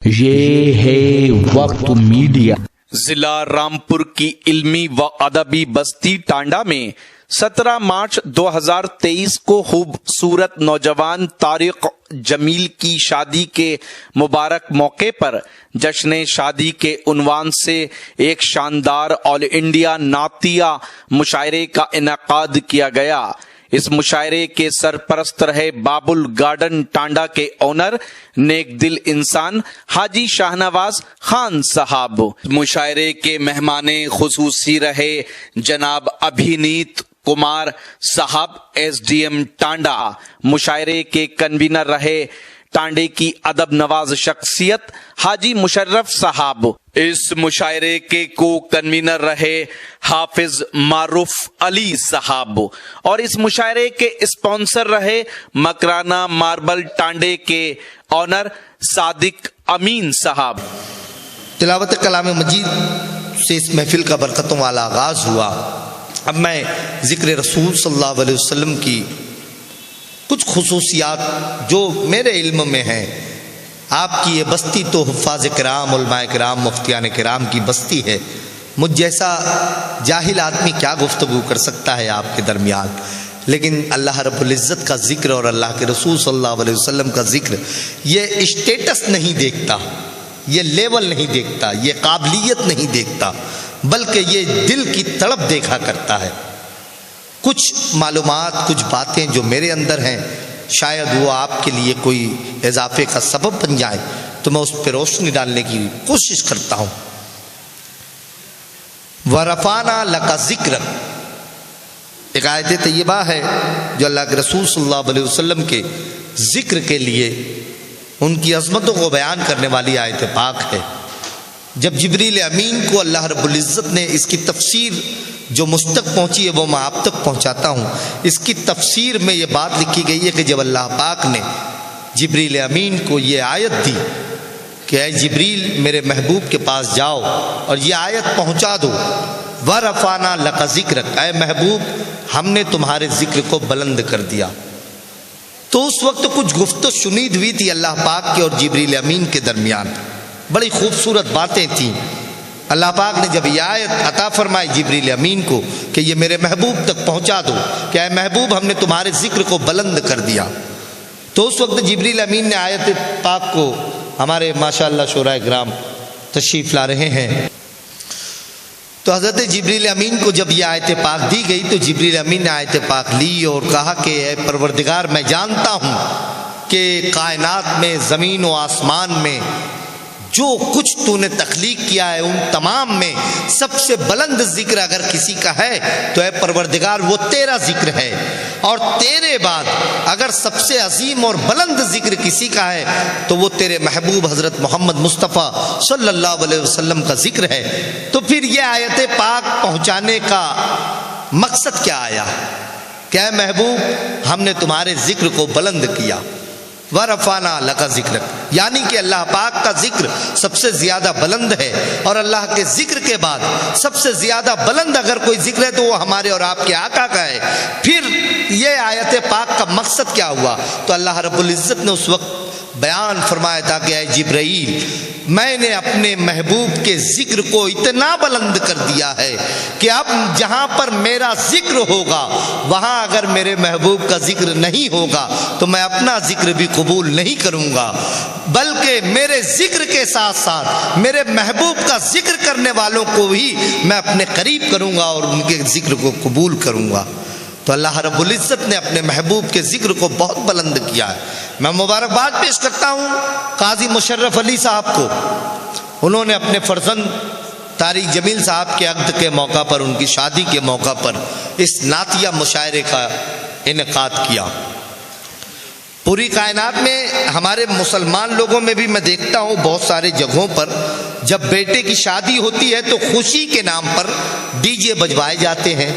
یہ ہے وقت میڈیا۔ ضلع رامپور کی علمی و ادبی بستی ٹانڈا میں 17 مارچ 2023 کو خوبصورت نوجوان طارق جمیل کی شادی کے مبارک موقع پر جشن شادی کے عنوان سے ایک شاندار آل انڈیا نعتیہ مشاعرے کا انعقاد کیا گیا۔ اس مشاعرے کے سرپرست رہے بابل گارڈن ٹانڈا کے اونر نیک دل انسان حاجی شاہنواز خان صاحب۔ مشاعرے کے مہمان خصوصی رہے جناب ابھینیت کمار صاحب ایس ڈی ایم ٹانڈا۔ مشاعرے کے کنوینر رہے ٹانڈے کی ادب نواز شخصیت حاجی مشرف صاحب۔ اس مشاعرے کے کو کنوینر رہے حافظ معروف علی صاحب، اور اس مشاعرے کے اسپانسر رہے مکرانہ ماربل ٹانڈے کے آنر صادق امین صاحب۔ تلاوت کلام مجید سے اس محفل کا برکتوں والا آغاز ہوا۔ اب میں ذکر رسول صلی اللہ علیہ وسلم کی کچھ خصوصیات جو میرے علم میں ہیں، آپ کی یہ بستی تو حفاظ کرام، علماء کرام، مفتیان کرام کی بستی ہے، مجھ جیسا جاہل آدمی کیا گفتگو کر سکتا ہے آپ کے درمیان، لیکن اللہ رب العزت کا ذکر اور اللہ کے رسول صلی اللہ علیہ وسلم کا ذکر یہ اسٹیٹس نہیں دیکھتا، یہ لیول نہیں دیکھتا، یہ قابلیت نہیں دیکھتا، بلکہ یہ دل کی تڑپ دیکھا کرتا ہے۔ کچھ معلومات، کچھ باتیں جو میرے اندر ہیں، شاید وہ آپ کے لیے کوئی اضافے کا سبب بن جائے، تو میں اس پہ روشنی ڈالنے کی کوشش کرتا ہوں۔ وَرَفَعْنَا لَكَ ذِكْرَكَ ایک آیت طیبہ ہے جو اللہ کے رسول صلی اللہ علیہ وسلم کے ذکر کے لیے ان کی عظمتوں کو بیان کرنے والی آیت پاک ہے۔ جب جبریل امین کو اللہ رب العزت نے اس کی تفسیر جو مجھ تک پہنچی ہے وہ میں آپ تک پہنچاتا ہوں۔ اس کی تفسیر میں یہ بات لکھی گئی ہے کہ جب اللہ پاک نے جبریل امین کو یہ آیت دی کہ اے جبریل میرے محبوب کے پاس جاؤ اور یہ آیت پہنچا دو، وَرَفَعْنَا لَكَ ذِكْرَكَ، اے محبوب ہم نے تمہارے ذکر کو بلند کر دیا۔ تو اس وقت کچھ گفت و شنید ہوئی تھی اللہ پاک کے اور جبریل امین کے درمیان، بڑی خوبصورت باتیں تھیں۔ اللہ پاک نے جب یہ آیت عطا فرمائی جبریل امین کو کہ یہ میرے محبوب تک پہنچا دو کہ اے محبوب ہم نے تمہارے ذکر کو بلند کر دیا، تو اس وقت جبریل امین نے آیت پاک کو، ہمارے ماشاءاللہ شورائے کرام تشریف لا رہے ہیں، تو حضرت جبریل امین کو جب یہ آیت پاک دی گئی تو جبریل امین نے آیت پاک لی اور کہا کہ اے پروردگار میں جانتا ہوں کہ کائنات میں، زمین و آسمان میں جو کچھ تو نے تخلیق کیا ہے ان تمام میں سب سے بلند ذکر اگر کسی کا ہے تو اے پروردگار وہ تیرا ذکر ہے، اور تیرے بعد اگر سب سے عظیم اور بلند ذکر کسی کا ہے تو وہ تیرے محبوب حضرت محمد مصطفیٰ صلی اللہ علیہ وسلم کا ذکر ہے۔ تو پھر یہ آیت پاک پہنچانے کا مقصد کیا آیا کہ اے محبوب ہم نے تمہارے ذکر کو بلند کیا۔ وَرَفَعْنَا لَكَ ذِكْرَكَ، یعنی کہ اللہ پاک کا ذکر سب سے زیادہ بلند ہے، اور اللہ کے ذکر کے بعد سب سے زیادہ بلند اگر کوئی ذکر ہے تو وہ ہمارے اور آپ کے آقا کا ہے۔ پھر یہ آیت پاک کا مقصد کیا ہوا؟ تو اللہ رب العزت نے اس وقت بیان فرمایا تھا کہ اے جبرائیل میں نے اپنے محبوب کے ذکر کو اتنا بلند کر دیا ہے کہ اب جہاں پر میرا ذکر ہوگا وہاں اگر میرے محبوب کا ذکر نہیں ہوگا تو میں اپنا ذکر بھی قبول نہیں کروں گا، بلکہ میرے ذکر کے ساتھ ساتھ میرے محبوب کا ذکر کرنے والوں کو بھی میں اپنے قریب کروں گا اور ان کے ذکر کو قبول کروں گا۔ تو اللہ رب العزت نے اپنے محبوب کے ذکر کو بہت بلند کیا ہے۔ میں مبارکباد پیش کرتا ہوں قاضی مشرف علی صاحب کو، انہوں نے اپنے فرزند طارق جمیل صاحب کے عقد کے موقع پر، ان کی شادی کے موقع پر اس نعتیہ مشاعرے کا انعقاد کیا۔ پوری کائنات میں ہمارے مسلمان لوگوں میں بھی میں دیکھتا ہوں بہت سارے جگہوں پر جب بیٹے کی شادی ہوتی ہے تو خوشی کے نام پر ڈی جے بجوائے جاتے ہیں،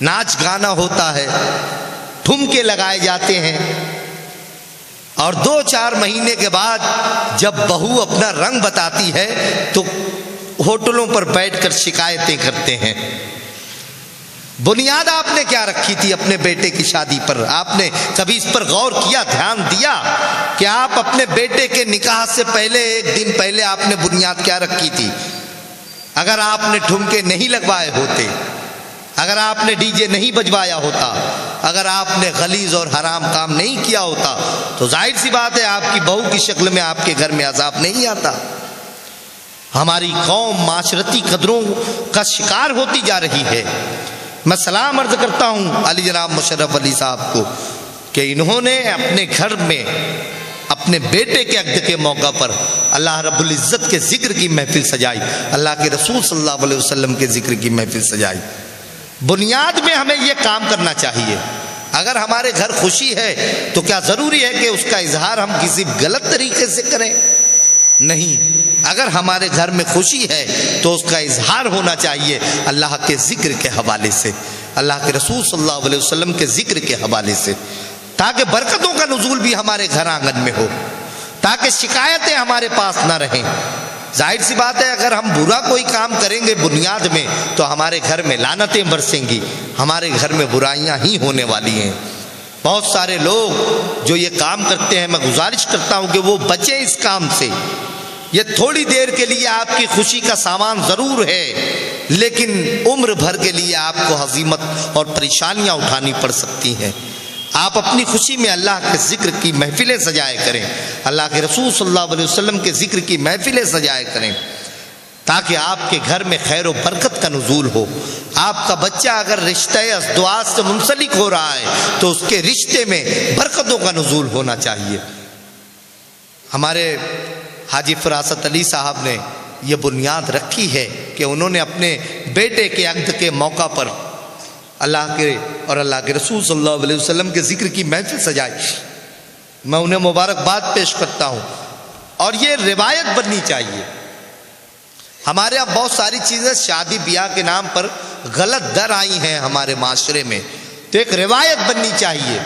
ناچ گانا ہوتا ہے، ٹھمکے لگائے جاتے ہیں، اور 2-4 مہینے کے بعد جب بہو اپنا رنگ بتاتی ہے تو ہوٹلوں پر بیٹھ کر شکایتیں کرتے ہیں۔ بنیاد آپ نے کیا رکھی تھی اپنے بیٹے کی شادی پر؟ آپ نے کبھی اس پر غور کیا، دھیان دیا کہ آپ اپنے بیٹے کے نکاح سے پہلے ایک دن پہلے آپ نے بنیاد کیا رکھی تھی؟ اگر آپ نے ٹھمکے نہیں لگوائے ہوتے، اگر آپ نے ڈی جے نہیں بجوایا ہوتا، اگر آپ نے غلیظ اور حرام کام نہیں کیا ہوتا تو ظاہر سی بات ہے آپ کی بہو کی شکل میں آپ کے گھر میں عذاب نہیں آتا۔ ہماری قوم معاشرتی قدروں کا شکار ہوتی جا رہی ہے۔ میں سلام عرض کرتا ہوں علی جناب مشرف علی صاحب کو کہ انہوں نے اپنے گھر میں اپنے بیٹے کے عقد کے موقع پر اللہ رب العزت کے ذکر کی محفل سجائی، اللہ کے رسول صلی اللہ علیہ وسلم کے ذکر کی محفل سجائی۔ بنیاد میں ہمیں یہ کام کرنا چاہیے۔ اگر ہمارے گھر خوشی ہے تو کیا ضروری ہے کہ اس کا اظہار ہم کسی غلط طریقے سے کریں؟ نہیں، اگر ہمارے گھر میں خوشی ہے تو اس کا اظہار ہونا چاہیے اللہ کے ذکر کے حوالے سے، اللہ کے رسول صلی اللہ علیہ وسلم کے ذکر کے حوالے سے، تاکہ برکتوں کا نزول بھی ہمارے گھر آنگن میں ہو، تاکہ شکایتیں ہمارے پاس نہ رہیں۔ ظاہر سی بات ہے اگر ہم برا کوئی کام کریں گے بنیاد میں تو ہمارے گھر میں لعنتیں برسیں گی، ہمارے گھر میں برائیاں ہی ہونے والی ہیں۔ بہت سارے لوگ جو یہ کام کرتے ہیں، میں گزارش کرتا ہوں کہ وہ بچیں اس کام سے۔ یہ تھوڑی دیر کے لیے آپ کی خوشی کا سامان ضرور ہے، لیکن عمر بھر کے لیے آپ کو ہزیمت اور پریشانیاں اٹھانی پڑ سکتی ہیں۔ آپ اپنی خوشی میں اللہ کے ذکر کی محفلیں سجائے کریں، اللہ کے رسول صلی اللہ علیہ وسلم کے ذکر کی محفلیں سجائے کریں، تاکہ آپ کے گھر میں خیر و برکت کا نزول ہو۔ آپ کا بچہ اگر رشتہ ازدواج سے منسلک ہو رہا ہے تو اس کے رشتے میں برکتوں کا نزول ہونا چاہیے۔ ہمارے حاجی فراست علی صاحب نے یہ بنیاد رکھی ہے کہ انہوں نے اپنے بیٹے کے عقد کے موقع پر اللہ کے اور اللہ کے رسول صلی اللہ علیہ وسلم کے ذکر کی محفل سجائی۔ میں انہیں مبارکباد پیش کرتا ہوں، اور یہ روایت بننی چاہیے۔ ہمارے یہاں بہت ساری چیزیں شادی بیاہ کے نام پر غلط در آئی ہیں ہمارے معاشرے میں، تو ایک روایت بننی چاہیے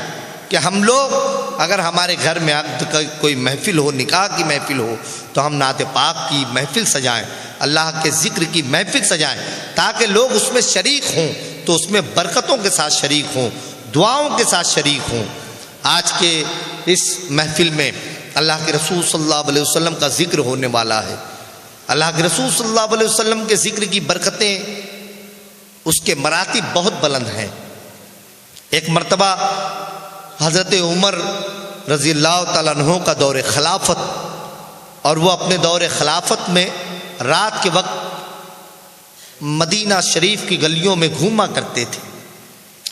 کہ ہم لوگ اگر ہمارے گھر میں عقد کا کوئی محفل ہو، نکاح کی محفل ہو، تو ہم نعت پاک کی محفل سجائیں، اللہ کے ذکر کی محفل سجائیں، تاکہ لوگ اس میں شریک ہوں تو اس میں برکتوں کے ساتھ شریک ہوں، دعاؤں کے ساتھ شریک ہوں۔ آج کے اس محفل میں اللہ کے رسول صلی اللہ علیہ وسلم کا ذکر ہونے والا ہے۔ اللہ کے رسول صلی اللہ علیہ وسلم کے ذکر کی برکتیں، اس کے مراتب بہت بلند ہیں۔ ایک مرتبہ حضرت عمر رضی اللہ تعالیٰ عنہ کا دور خلافت، اور وہ اپنے دور خلافت میں رات کے وقت مدینہ شریف کی گلیوں میں گھوما کرتے تھے۔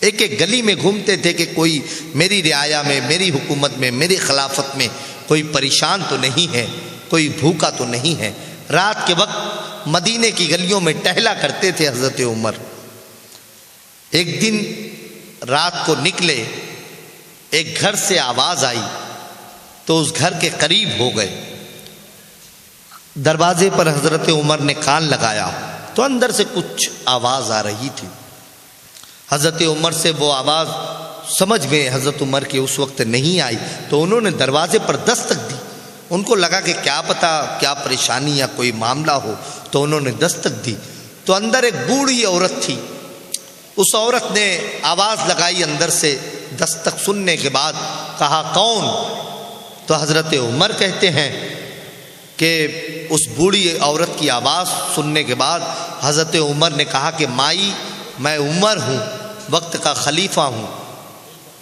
ایک ایک گلی میں گھومتے تھے کہ کوئی میری رعایا میں، میری حکومت میں، میری خلافت میں کوئی پریشان تو نہیں ہے، کوئی بھوکا تو نہیں ہے۔ رات کے وقت مدینے کی گلیوں میں ٹہلا کرتے تھے حضرت عمر۔ ایک دن رات کو نکلے، ایک گھر سے آواز آئی تو اس گھر کے قریب ہو گئے۔ دروازے پر حضرت عمر نے کان لگایا تو اندر سے کچھ آواز آ رہی تھی۔ حضرت عمر سے وہ آواز سمجھ میں حضرت عمر کی اس وقت نہیں آئی، تو انہوں نے دروازے پر دستک دی۔ ان کو لگا کہ کیا پتہ کیا پریشانی یا کوئی معاملہ ہو، تو انہوں نے دستک دی تو اندر ایک بوڑھی عورت تھی۔ اس عورت نے آواز لگائی اندر سے، دستک سننے کے بعد کہا کون؟ تو حضرت عمر کہتے ہیں کہ اس بوڑھی عورت کی آواز سننے کے بعد حضرت عمر نے کہا کہ مائی میں عمر ہوں، وقت کا خلیفہ ہوں۔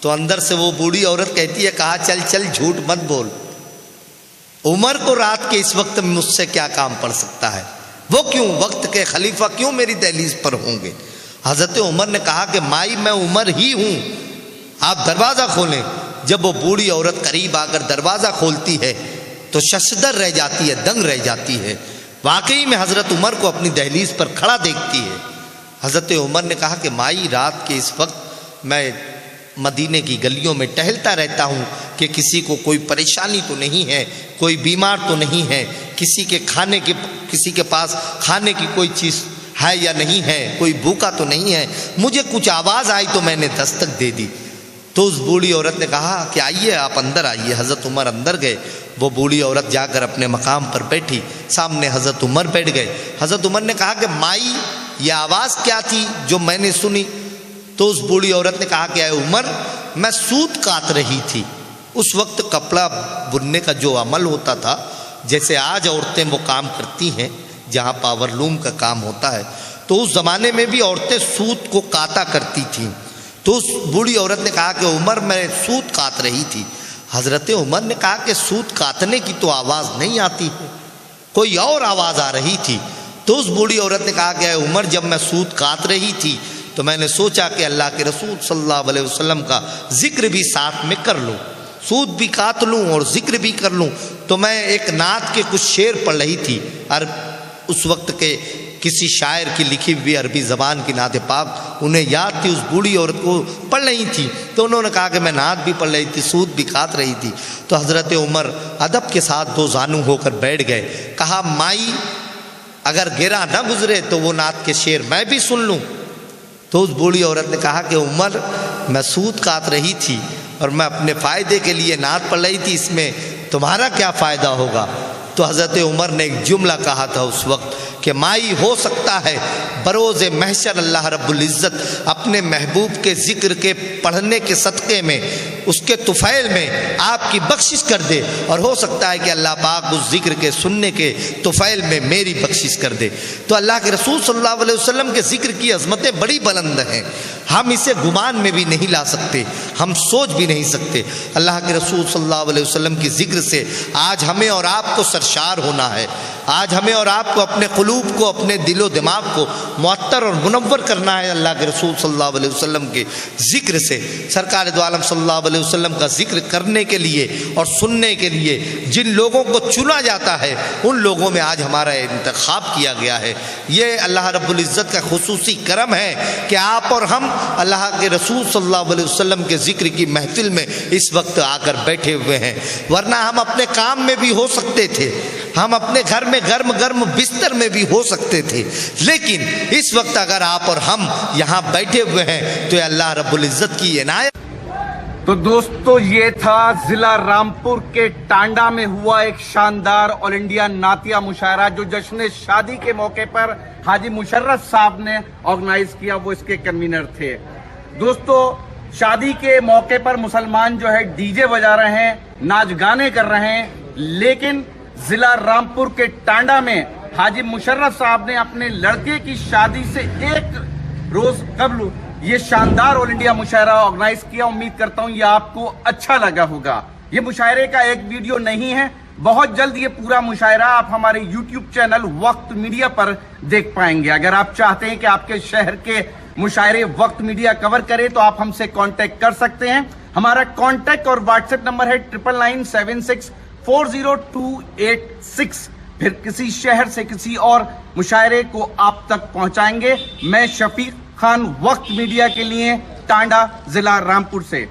تو اندر سے وہ بوڑھی عورت کہتی ہے کہا چل چل جھوٹ مت بول، عمر کو رات کے اس وقت میں مجھ سے کیا کام پڑ سکتا ہے، وہ کیوں وقت کے خلیفہ کیوں میری دہلیز پر ہوں گے۔ حضرت عمر نے کہا کہ مائی میں عمر ہی ہوں، آپ دروازہ کھولیں۔ جب وہ بوڑھی عورت قریب آ کر دروازہ کھولتی ہے تو ششدر رہ جاتی ہے، دنگ رہ جاتی ہے، واقعی میں حضرت عمر کو اپنی دہلیز پر کھڑا دیکھتی ہے۔ حضرت عمر نے کہا کہ مائی رات کے اس وقت میں مدینے کی گلیوں میں ٹہلتا رہتا ہوں کہ کسی کو کوئی پریشانی تو نہیں ہے، کوئی بیمار تو نہیں ہے، کسی کے پاس کھانے کی کوئی چیز ہے یا نہیں ہے، کوئی بھوکا تو نہیں ہے، مجھے کچھ آواز آئی تو میں نے دستک دے دی۔ تو اس بوڑھی عورت نے کہا کہ آئیے آپ اندر آئیے۔ حضرت عمر اندر گئے، وہ بوڑھی عورت جا کر اپنے مقام پر بیٹھی، سامنے حضرت عمر بیٹھ گئے۔ حضرت عمر نے کہا کہ مائی یہ آواز کیا تھی جو میں نے سنی؟ تو اس بوڑھی عورت نے کہا کہ اے عمر میں سوت کاٹ رہی تھی. اس وقت کپڑا بننے کا جو عمل ہوتا تھا، جیسے آج عورتیں وہ کام کرتی ہیں جہاں پاور لوم کا کام ہوتا ہے، تو اس زمانے میں بھی عورتیں سوت کو کاٹا کرتی تھیں. تو اس بوڑھی عورت نے کہا کہ عمر میں سوت کاٹ رہی تھی. حضرت عمر نے کہا کہ سوت کاٹنے کی تو آواز نہیں آتی ہے، کوئی اور آواز آ رہی تھی. تو اس بوڑھی عورت نے کہا کہ اے عمر جب میں سوت کاٹ رہی تھی تو میں نے سوچا کہ اللہ کے رسول صلی اللہ علیہ وسلم کا ذکر بھی ساتھ میں کر لوں، سوت بھی کاٹ لوں اور ذکر بھی کر لوں. تو میں ایک نعت کے کچھ شعر پڑھ رہی تھی، اس وقت کے کسی شاعر کی لکھی ہوئی عربی زبان کی نعت پاک انہیں یاد تھی، اس بوڑھی عورت کو پڑھ رہی تھی. تو انہوں نے کہا کہ میں نعت بھی پڑھ رہی تھی، سوت بھی کاٹ رہی تھی. تو حضرت عمر ادب کے ساتھ دو زانو ہو کر بیٹھ گئے. کہا مائی اگر گرا نہ گزرے تو وہ نعت کے شعر میں بھی سن لوں. تو اس بوڑھی عورت نے کہا کہ عمر میں سوت کاٹ رہی تھی اور میں اپنے فائدے کے لیے نعت پڑھ رہی تھی، اس میں تمہارا کیا فائدہ ہوگا؟ تو حضرت عمر نے ایک جملہ کہا تھا اس وقت کہ مائی ہو سکتا ہے بروز محشر اللہ رب العزت اپنے محبوب کے ذکر کے پڑھنے کے صدقے میں اس کے طفیل میں آپ کی بخشش کر دے، اور ہو سکتا ہے کہ اللہ پاک اس ذکر کے سننے کے طفیل میں میری بخشش کر دے. تو اللہ کے رسول صلی اللہ علیہ وسلم کے ذکر کی عظمتیں بڑی بلند ہیں، ہم اسے گمان میں بھی نہیں لا سکتے، ہم سوچ بھی نہیں سکتے. اللہ کے رسول صلی اللہ علیہ وسلم کی ذکر سے آج ہمیں اور آپ کو سرشار ہونا ہے. آج ہمیں اور آپ کو اپنے قلوب کو، اپنے دل و دماغ کو معطر اور منور کرنا ہے اللہ کے رسول صلی اللہ علیہ وسلم کے ذکر سے. سرکار دو عالم صلی اللہ علیہ وسلم کا ذکر کرنے کے لیے اور سننے کے لیے جن لوگوں کو چنا جاتا ہے ان لوگوں میں آج ہمارا انتخاب کیا گیا ہے. یہ اللہ رب العزت کا خصوصی کرم ہے کہ آپ اور ہم اللہ کے رسول صلی اللہ علیہ وسلم کے ذکر کی محفل میں اس وقت آ کر بیٹھے ہوئے ہیں. ورنہ ہم اپنے کام میں بھی ہو سکتے تھے، ہم اپنے گھر میں گرم گرم بستر میں بھی ہو سکتے تھے، لیکن اس وقت اگر آپ اور ہم یہاں بیٹھے ہوئے ہیں تو یہ اللہ رب العزت کی عنایت. تو دوستو یہ تھا ضلع رامپور کے ٹانڈا میں ہوا ایک شاندار آل انڈیا نعتیہ مشاعرہ جو جشن شادی کے موقع پر حاجی مشرف صاحب نے آرگنائز کیا، وہ اس کے کنوینر تھے. دوستو شادی کے موقع پر مسلمان جو ہے ڈی جے بجا رہے ہیں، ناچ گانے کر رہے ہیں، لیکن ضلع رامپور کے ٹانڈا میں حاجی مشرف صاحب نے اپنے لڑکے کی شادی سے ایک روز قبل یہ شاندار آل انڈیا مشاعرہ آرگنائز کیا. امید کرتا ہوں یہ آپ کو اچھا لگا ہوگا. یہ مشاعرے کا ایک ویڈیو نہیں ہے، بہت جلد یہ پورا مشاعرہ آپ ہمارے یوٹیوب چینل وقت میڈیا پر دیکھ پائیں گے. اگر آپ چاہتے ہیں کہ آپ کے شہر کے مشاعرے وقت میڈیا کور کرے تو آپ ہم سے کانٹیکٹ کر سکتے ہیں. ہمارا کانٹیکٹ اور واٹس ایپ نمبر ہے 9997640286. پھر کسی شہر سے کسی اور مشاعرے کو آپ تک پہنچائیں گے. میں شفیق خان وقت میڈیا کے لیے ٹانڈا ضلع رامپور سے.